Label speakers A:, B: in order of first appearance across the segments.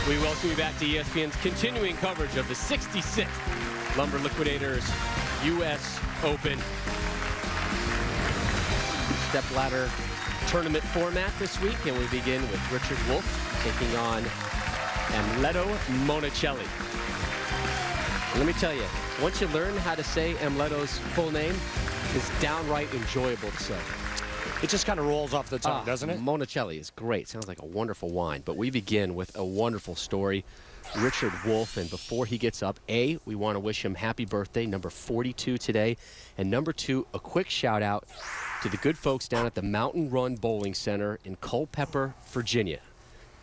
A: We welcome you back to ESPN's continuing coverage of the 66th Lumber Liquidators U.S. Open. Stepladder tournament format this week, and we begin with Richard Wolfe taking on Amleto Monacelli. And let me tell you, once you learn how to say Amleto's full name, it's downright enjoyable to say.
B: It just kind of rolls off the tongue, doesn't it?
A: Monacelli is great. Sounds like a wonderful wine. But we begin with a wonderful story. Richard Wolfe, and before he gets up, A, we want to wish him happy birthday, number 42 today. And number 2, a quick shout out to the good folks down at the Mountain Run Bowling Center in Culpeper, Virginia.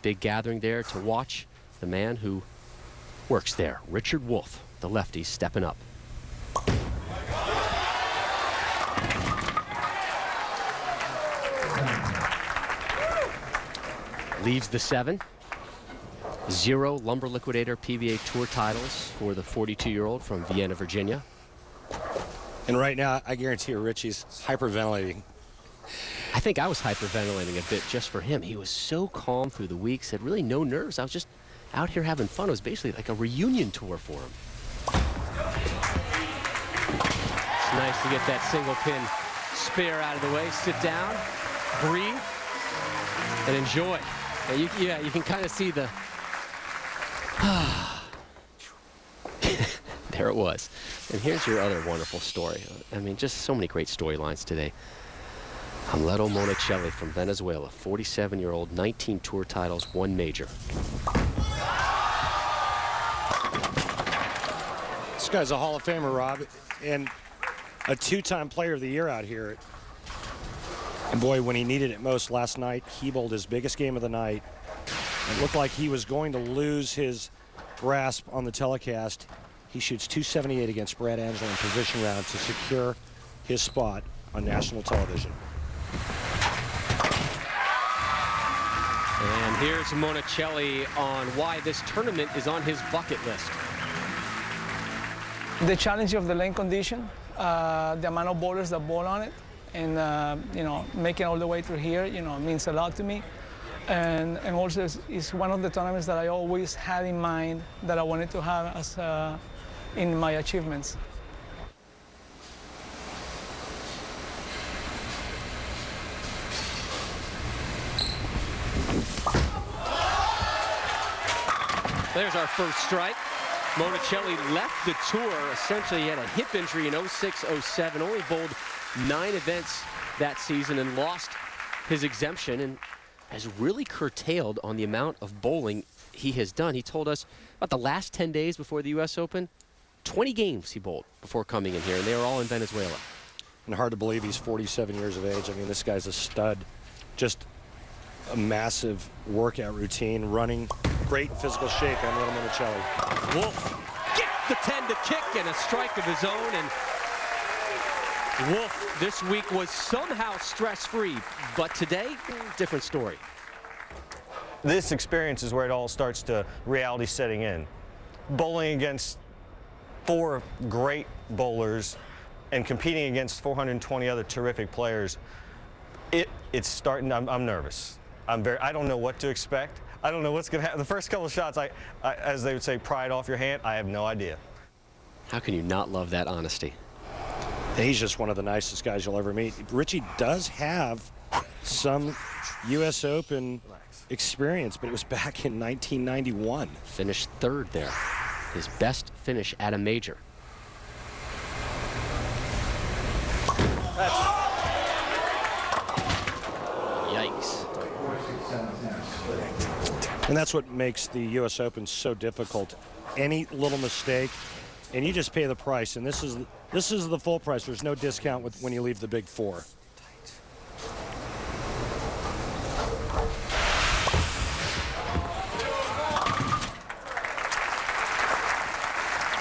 A: Big gathering there to watch the man who works there, Richard Wolfe, the lefty, stepping up. Leaves the 7. 0 Lumber Liquidator PBA Tour titles for the 42-year-old from Vienna, Virginia.
B: And right now, I guarantee you, Richie's hyperventilating.
A: I think I was hyperventilating a bit just for him. He was so calm through the week, said really no nerves. I was just out here having fun. It was basically like a reunion tour for him. It's nice to get that single pin spare out of the way. Sit down, breathe, and enjoy. And you can kind of see the... There it was. And here's your other wonderful story. I mean, just so many great storylines today. Amleto Monacelli from Venezuela, 47-year-old, 19 tour titles, 1 major.
B: This guy's a Hall of Famer, Rob, and a 2-time Player of the Year out here. And boy, when he needed it most last night, he bowled his biggest game of the night. It looked like he was going to lose his grasp on the telecast. He shoots 278 against Brad Angelo in position round to secure his spot on national television.
A: And here's Monacelli on why this tournament is on his bucket list.
C: The challenge of the lane condition, the amount of bowlers that bowl on it, and making all the way through here, means a lot to me. And also it's one of the tournaments that I always had in mind that I wanted to have as in my achievements.
A: There's our first strike. Monacelli left the tour. Essentially, he had a hip injury in 06-07, only bowled 9 events that season and lost his exemption and has really curtailed on the amount of bowling he has done. He told us about the last 10 days before the U.S. Open, 20 games he bowled before coming in here, and they were all in Venezuela.
B: And hard to believe he's 47 years of age. I mean, this guy's a stud. Just a massive workout routine, running, great physical shape on little Monacelli.
A: Wolfe gets the 10 to kick and a strike of his own, and Wolfe this week was somehow stress-free, but today, different story.
D: This experience is where it all starts to reality setting in. Bowling against 4 great bowlers and competing against 420 other terrific players, it's starting. I'm nervous. I don't know what to expect. I don't know what's going to happen. The first couple of shots, as they would say, pry it off your hand. I have no idea.
A: How can you not love that honesty?
B: He's just one of the nicest guys you'll ever meet. Richie does have some U.S. Open experience, but it was back in 1991.
A: Finished 3rd there. His best finish at a major. Yikes.
B: And that's what makes the U.S. Open so difficult. Any little mistake, and you just pay the price. And this is the full price. There's no discount when you leave the Big 4.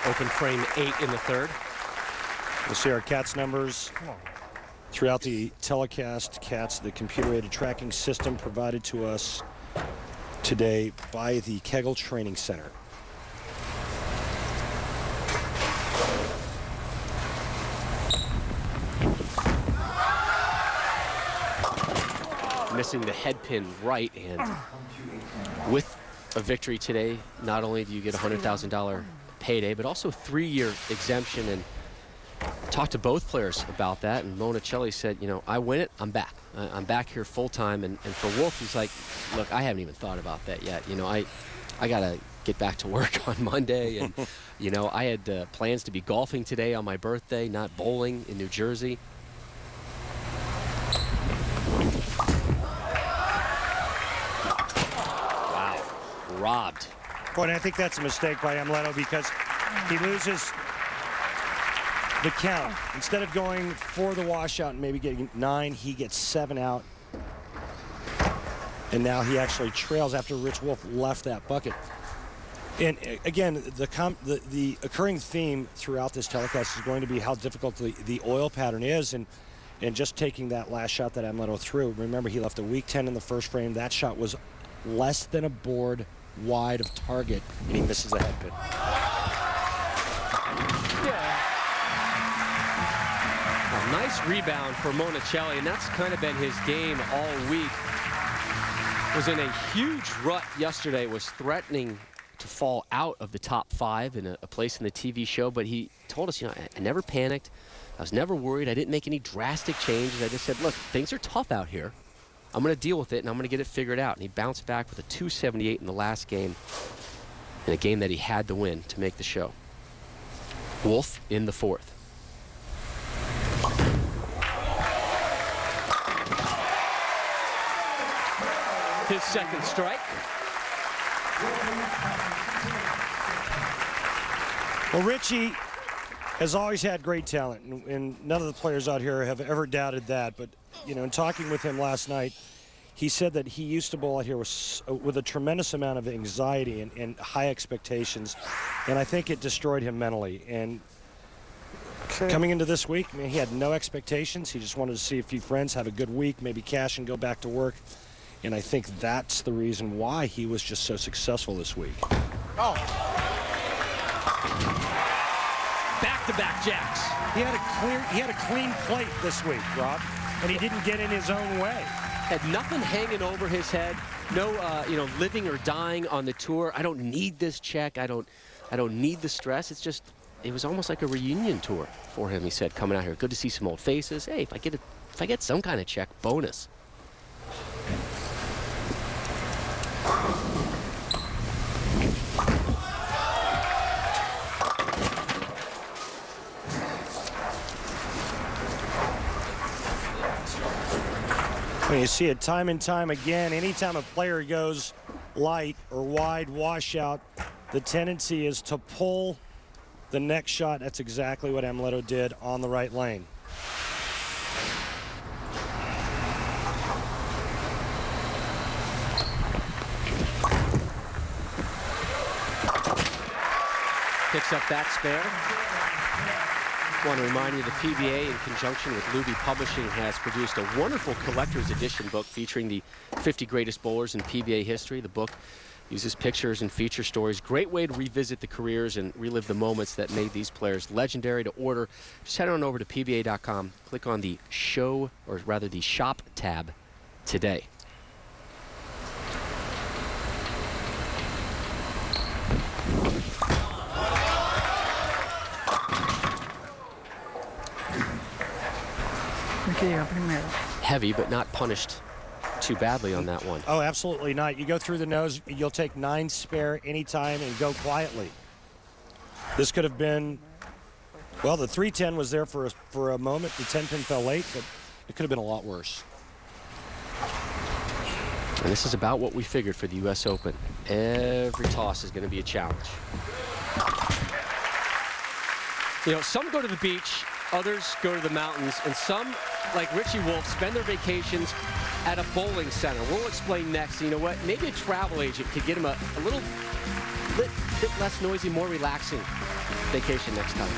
A: Open frame 8 in the 3rd.
B: We'll see our CATS numbers throughout the telecast. CATS, the computer-aided tracking system provided to us today by the Kegel Training Center.
A: Missing the head pin right, and with a victory today, not only do you get a $100,000 payday, but also 3-year exemption. And talked to both players about that, and Monacelli said, you know, I win it, I'm back. I'm back here full time. And for Wolfe, he's like, look, I haven't even thought about that yet. You know, I got to get back to work on Monday. And, you know, I had plans to be golfing today on my birthday, not bowling in New Jersey. Wow, robbed.
B: Boy, and I think that's a mistake by Amleto because he loses the count. Instead of going for the washout and maybe getting 9, he gets 7 out. And now he actually trails after Rich Wolfe left that bucket. And again, the occurring theme throughout this telecast is going to be how difficult the oil pattern is. And just taking that last shot that Amleto threw, remember he left a weak 10 in the first frame. That shot was less than a board wide of target, and he misses the head pin.
A: A nice rebound for Monacelli, and that's kind of been his game all week. Was in a huge rut yesterday, was threatening to fall out of the top 5 in a place in the TV show, but he told us, you know, I never panicked. I was never worried. I didn't make any drastic changes. I just said, look, things are tough out here. I'm going to deal with it, and I'm going to get it figured out. And he bounced back with a 278 in the last game, in a game that he had to win to make the show. Wolfe in the 4th. His second strike.
B: Well, Richie has always had great talent, and none of the players out here have ever doubted that. But, you know, in talking with him last night, he said that he used to bowl out here with a tremendous amount of anxiety and high expectations, and I think it destroyed him mentally. And coming into this week, I mean, he had no expectations. He just wanted to see a few friends, have a good week, maybe cash and go back to work. And I think that's the reason why he was just so successful this week.
A: Oh. Back-to-back jacks.
B: He had a clean plate this week, Rob, and he didn't get in his own way.
A: Had nothing hanging over his head. No, you know, living or dying on the tour. I don't need this check. I don't need the stress. It's just, it was almost like a reunion tour for him. He said, coming out here, good to see some old faces. Hey, if I get some kind of check, bonus.
B: You see it time and time again. Anytime a player goes light or wide washout, the tendency is to pull the next shot. That's exactly what Amleto did on the right lane.
A: Picks up that spare. I want to remind you the PBA, in conjunction with Luby Publishing, has produced a wonderful collector's edition book featuring the 50 greatest bowlers in PBA history. The book uses pictures and feature stories. Great way to revisit the careers and relive the moments that made these players legendary. To order, just head on over to PBA.com, click on the show, or rather the shop tab today. Heavy, but not punished too badly on that one.
B: Oh, absolutely not. You go through the nose, you'll take 9 spare anytime and go quietly. This could have been, well, the 310 was there for a moment. The 10 pin fell late, but it could have been a lot worse.
A: And this is about what we figured for the U.S. Open. Every toss is going to be a challenge. You know, some go to the beach, others go to the mountains, and some, like Richie Wolfe, spend their vacations at a bowling center. We'll explain next. You know what? Maybe a travel agent could get him a little bit less noisy, more relaxing vacation next time.